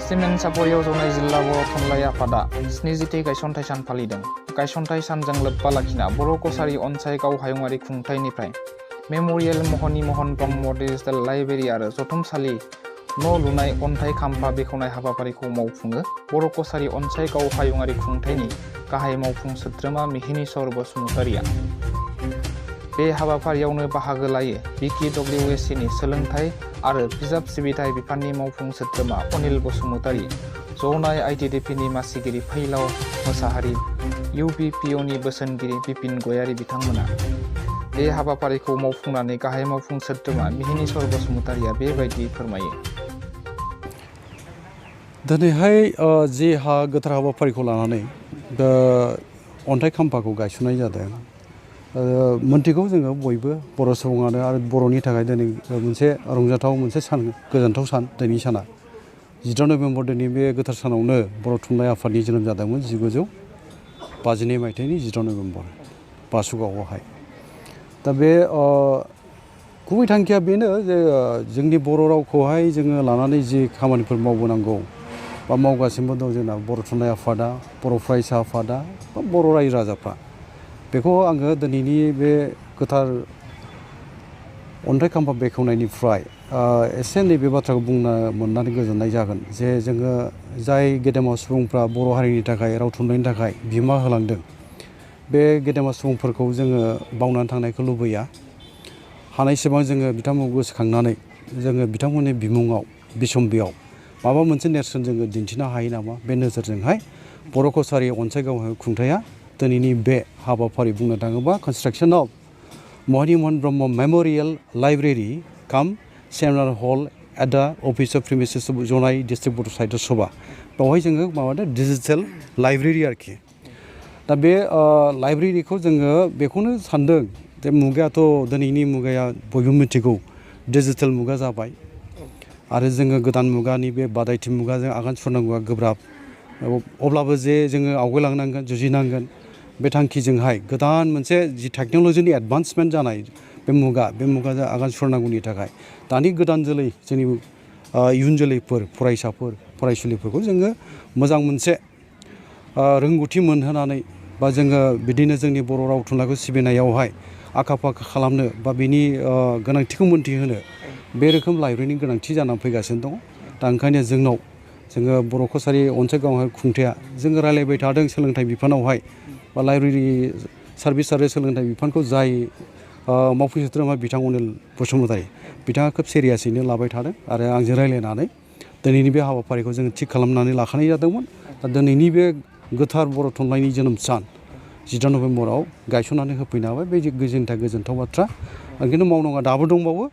Cement सापरियाव जनाय जिल्ला बर' थुनलाइ आफादा 70थि गायसनथाइ सान फालिदों। गायसनथाइ सानजों लोब्बा लाखिना बर' कसारी अनसाय गाव हायुङारि खुंथाइनिफ्राय memorial महनि Mohan Brahma digital library आरो जथुमसालि न' लुनाय अन्थाइ खाम्फा बेखेवनाय हाबाफारिखौ मावफुङो। बर' कसारी अनसाय गाव हायुङारि खुंथाइनि गाहाय मावफुं सोद्रोमा मिहिनीश्वर बसुमतारिया बे हाबाफारियावनो बाहागो लायो। BKWACनि सोलोंथाइ आरो बिजाब सिबिथाइ बिफाननि मावफुं सोद्रोमा अनिल बसुमतारी, जनाय ITDPनि मासिगिरि फैलाव मोसाहारि, UPPOनि बोसोनगिरि बिपिन गयारि बिथांमोना बे हाबाफारिखौ मावफुंनानै गाहाय मावफुं सोद्रोमा मिहिनीश्वर बसुमतारिया बेबायदि फोरमायो। दिनैहाय जे गोथार हाबाफारिखौ लानानै अन्थाइ खाम्फाखौ गायसननाय जादों। मोनथिगौ जोङो बयबो बर' सुबुङानो आरो बर'नि थाखाय दिनै मोनसे रंजाथाव मोनसे सान, गोजोनथाव सान दिनैनि साना। 14 नभेम्बर दिनै बे गोथार सानावनो बर' थुनलाइ आफादनि जोनोम जादोंमोन 1952 मायथाइनि 14 नभेम्बर बासुगावआवहाय। दा बे गुबै थांखिया बेनो जे जोंनि बर' रावखौहाय जोङो लानानै जि खामानिफोर मावबोनांगौ बा मावगासिनो दं जोंना बर' थुनलाइ आफादा, बर' फरायसा आफादा बा बर' रायजो राजाफ्रा, बेखौ आङो दिनैनि बे गोथार अन्थाइ खाम्फा बेखेवनायनिफ्राय एसे नैबे बाथ्राखौ बुंनो मोननानै गोजोननाय जागोन जे जोङो जाय गेदेमा सुबुंफ्रा बर' हारिनि थाखाय राव थुनलाइनि थाखाय बिहोमा होलांदों, बे गेदेमा सुबुंफोरखौ जोङो बावनानै थांनायखौ लुबैया। हानायसेबां जोङो बिथांमोनखौ गोसोखांनानै जोङो बिथांमोननि बिमुङाव बिसम्बियाव माबा मोनसे नेरसोन जोङो दिन्थिनो हायो नामा, बे नोजोरजोंहाय बर' कसारी अनसाय गाव खुंथाया दिनैनि बे हाबाफारि बुंनो थाङोबा construction of Mohini Mohan Brahma memorial library cum seminar hall at the office of premises जनाय डिस्ट्रिक्ट बर' साहित्य सभा, बेवहाय जोङो माबादो डिजिटेल लाइब्रेरि आरोखि। दा बे लाइब्रेरिखौ जोङो बेखौनो सानदों जे मुगायाथ' दिनैनि मुगाया बयबो मिथिगौ डिजिटेल मुगा जाबाय आरो जोङो गोदान मुगानि बे बादायथि मुगाजों आगान सुरनांगौआ गोब्राब। अब्लाबो जे जोङो आवगायलांनांगोन, जुजिनांगोन, बे थांखिजोंहाय गोदान मोनसे जि टेक्न'लजिनि एडभान्समेन्ट जानाय बे मुगाजों आगान सुरनांगौनि थाखाय दानि गोदान जोलै जोंनि इयुन जोलैफोर फरायसाफोर फरायसुलिफोरखौ जोङो मोजां मोनसे रोंगौथि मोनहोनानै बा जोङो बिदिनो जोंनि बर' राव थुनलाइखौ सिबिनायावहाय आखा फाखा खालामनो बा बिनि गोनांथिखौ मोनथिहोनो बे रोखोम लाइब्रेरिनि गोनांथि जानानै फैगासिनो दङ। दा ओंखायनो जोङो बर' कसारी अनसाय गाव खुंथाया जोङो रायलायबाय थादों सोलोंथाइ बिफानावहाय बा लाइब्रेरि सार्भिस आरो सोलोंथाइ बिफानखौ जाय मावफुं सोद्रोमा बिथां अनिल बसुमतारी बिथाङा खोब सिरियासैनो लाबाय थादों आरो आंजों रायलायनानै दिनैनि बे हाबाफारिखौ जोङो थिग खालामनानै लाखानाय जादोंमोन। दा दिनैनि बे गोथार बर' थुनलाइनि जोनोम सान 14 नभेम्बराव गायसननानै होफैनो हाबाय, बे जोंनि थाखाय गोजोनथाव बाथ्रा। खिन्थु मावनांगौआ दाबो दंबावो,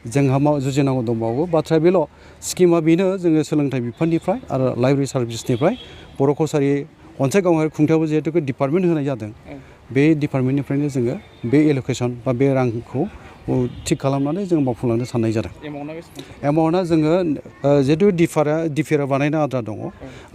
जोंहा जुजिनांगौ दंबावो। बाथ्राया बेल' स्किमा बेनो जोङो सोलोंथाइ बिफाननिफ्राय आरो लाइब्रेरि सार्भिसनिफ्राय बर' कसारी अनसाय गाव खुंथायावबो जिहेतु डिपार्टमेन्ट होनाय जादों, बे डिपार्टमेन्टनिफ्रायनो जोङो बे एल'केसन बा बे रांखौ थिग खालामनानै जों मावफुंलांनो साननाय जादों। एमाउन्टआ जोङो जिहेतु डिफारा बानायनो आद्रा दङ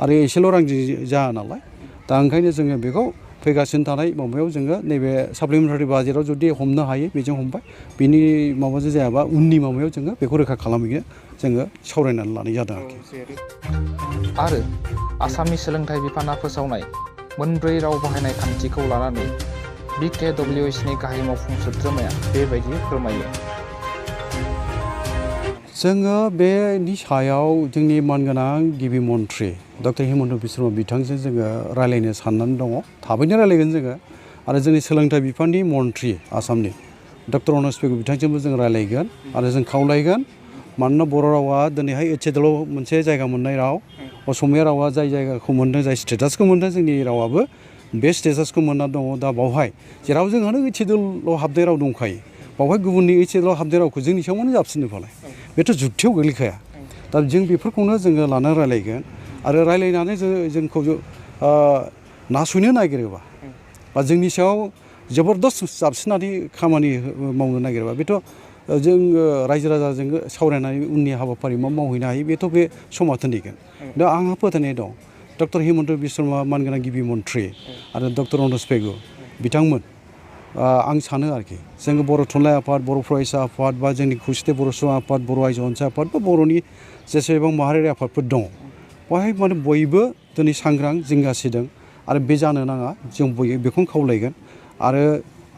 आरो एसेल' रां जाया नालाय, दा ओंखायनो जोङो बेखौ फैगासिनो थानाय माबायाव जोङो नैबे साप्लिमेन्टारि बाजेटआव जुदि हमनो हायो बेजों हमबाय, बिनि माबाजों जायाबा उननि माबायाव जोङो बेखौ रोखा खालामहैनो जोङो सावरायनानै लानाय जादों आरोखि। आरो आसामनि सोलोंथाइ बिफाना फोसावनाय 4 राव बाहायनाय खान्थिखौ लानानै BKWACनि गाहाय मावफुं सोद्रोमाया बेबायदि फोरमायो। जोङो बेनि सायाव जोंनि मानगोनां गिबि मन्थ्रि डक्टर हिमन्त बिश्व शर्मा बिथांजों जोङो रायलायनो साननानै दङ। थाबैनो रायलायगोन जोङो आरो जोंनि सोलोंथाइ बिफाननि मन्थ्रि आसामनि डक्टर अनस पेगु बिथांजोंबो जों रायलायगोन आरो जों खावलायगोन। मानोना बर' रावा दिनैहाय HDL मोनसे जायगा मोननाय राव, असमिया रावा जाय जायगाखौ मोन्दों, जाय स्टेटासखौ मोन्दों, जोंनि रावाबो बे स्टेटासखौ मोनना दङ। दा बावहाय जेराव जोंहानो HDL हाबनाय राव दंखायो, बावहाय गुबुननि HDL हाबनाय रावखौ जोंनि सायाव मानो जाबसिननो फालाय, बेथ' जुक्तियाव गोग्लैखाया। दा जों बेफोरखौनो जोङो लानानै रायलायगोन आरो रायलायनानै जोंखौ नासयनो नागिरोबा बा जोंनि सायाव जबरदस्त जाबसिननानै खामानि मावनो नागिरोबा बेथ' जों रायजो राजाजों सावरायनानै उननि हाबाफारि मा मावहैनो हायो बेथ' बे समा दिन्थिगोन। दा आंहा फोथायनाय दं डक्टर हिमन्त बिश्व शर्मा मानगोनां गिबि मन्थ्रि आरो डक्टर अनस पेगु बिथांमोन, आं सानो आरोखि जोङो बर' थुनलाइ आफाद, बर' फरायसा आफाद बा जोंनि खौसेथि बर' सुबुं आफाद, बर' आइजो अनसाय आफाद बा बर'नि जेसेबां माहारियारि आफादफोर दङ, बेवहाय माने बयबो दिनै सांग्रां जिंगासिदों आरो बे जानो नाङा जों बयबो बेखौनो खावलायगोन आरो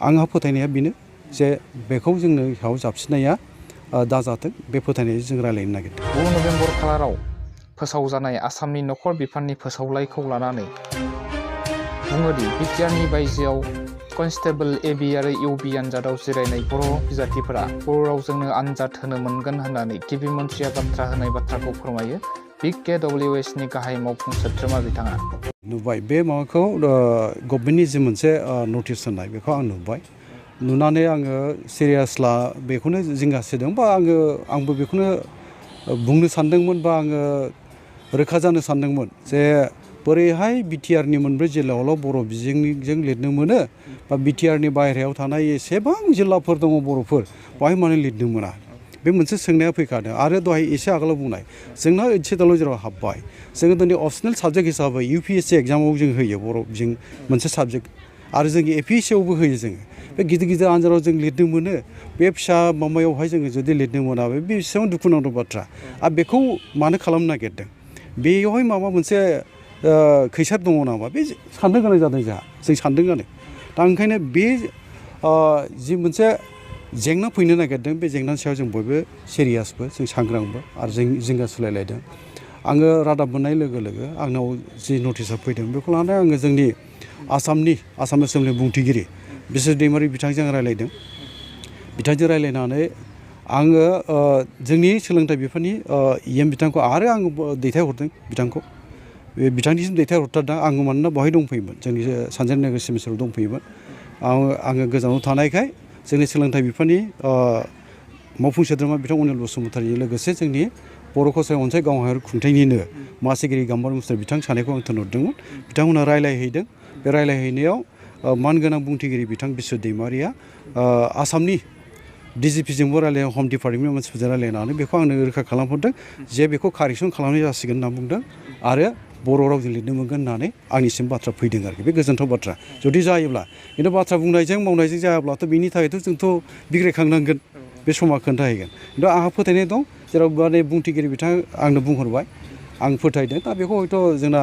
आंहा फोथायनाया बेनो जे बेखौ जोंनो सायाव जाबसिननाया दाजाथों बे फोथायनायजों जों रायज्लायनो नागिरदों 9 नभेम्बर खालाराव फोसावजानाय आसामनि नखर बिफाननि फोसावलायखौ लानानै बुङोदि बिटिआरनि बायजोआव कनस्टेबल एबि आरो इउबि आनजादाव जिरायनाय बर' बिजाथिफोरा बर' रावजोंनो आनजाद होनो मोनगोन होननानै गिबि मन्थ्रिया बाथ्रा होनाय बाथ्राखौ फोरमायो Bkwac नि गाहाय मावफुं सोद्रोमा बिथाङा नुबाय बे माबाखौ गभर्नमेन्टनि जि मोनसे नटिस होनाय बेखौ आं नुबाय नुनानै आङो सिरियास बेखौनो जिंगासिदों बा आंबो बेखौनो बुंनो सानदोंमोन बा आङो रोखा जानो सानदोंमोन जे बोरैहाय बिटिआरनि मोनब्रै जिल्लायावल' बर' बिजोंजों लिरनो मोनो बा बिटिआरनि बाहेरायाव थानाय एसेबां जिल्लाफोर दङ बर'फोर बेवहाय मानो लिरनो मोना बे मोनसे सोंनाया फैखादों आरो दहाय एसे आगोलाव बुंनाय जोंना ओइट सेडुलाव जेराव हाबबाय जोङो दिनै अपसनेल साबजेक्ट हिसाबै UPSC एग्जामाव जों होयो बर' बिजों मोनसे साबजेक्ट आरो जों APSCयावबो होयो जोङो बे गिदिर गिदिर आनजादाव जों लिरनो मोनो बे फिसा माबायावहाय जोङो जुदि लिरनो मोनाबा बे बेसेबां दुखुनांथाव बाथ्रा आरो बेखौ मानो खालामनो नागिरदों बेयावहाय माबा मोनसे खैसार दङ नामा बे साननो गोनां जादों जों सानदोंआनो दा ओंखायनो बे जि मोनसे जेंना फैनो नागिरदों बे जेंनानि सायाव जों बयबो सिरियासबो जों सांग्रांबो आरो जों जिंगा सोलायलायदों आङो रादाब मोननाय लोगो लोगो आंनाव जि नटिसआ फैदों बेखौ लानानै आङो जोंनि आसाम एसेम्बलिनि बुंथिगिरि बिसोर दैमारि बिथांजों रायलायदों बिथांजों रायलायनानै आङो जोंनि सोलोंथाइ बिफाननि EM बिथांखौ आरो आङो दैथायहरदों बिथांखौ बे बिथांनिसिम दैथायहरथारदों आङो मानोना बेवहाय दंफैयोमोन जोंनि सानजारि नोगोर सेमिस्टाराव दंफैयोमोन आङो गोजानाव थानायखाय जोंनि सोलोंथाइ बिफाननि मावफुं सोद्रोमा बिथां अनिल बसुमतारीजों लोगोसे जोंनि बर' कसारि अनसाय गावहारि खुंथायनिनो मासिगिरि गाम्बारि मुसाहारि बिथां सानैखौ आं थिनहरदोंमोन बिथांमोनहा रायलायहैदों बे रायलायहैनायाव मानगोनां बुंथिगिरि बिथां बिस्व दैमारिया आसामनि DGPजोंबो रायलायनाय हम डिपार्टमेन्टनि मानसिफोरजों रायलायनानै बेखौ आंनो रोखा खालामहरदों जे बेखौ कारेक्सन खालामनाय जासिगोन होनना बुंदों आरो बर' रावजों लिरनो मोनगोन होननानै आंनिसिम बाथ्रा फैदों आरोखि बे गोजोनथाव बाथ्रा जुदि जायोब्ला खिन्थु बाथ्रा बुंनायजों मावनायजों जायाब्लाथ' बेनि थाखायथ' जोंथ' बिग्रायखांनांगोन बे समा खोन्थाहैगोन खिन्थु आंहा फोथायनाय दं जेराव माने बुंथिगिरि बिथाङा आंनो बुंहरबाय आं फोथायदों दा बेखौ हयथ' जोंना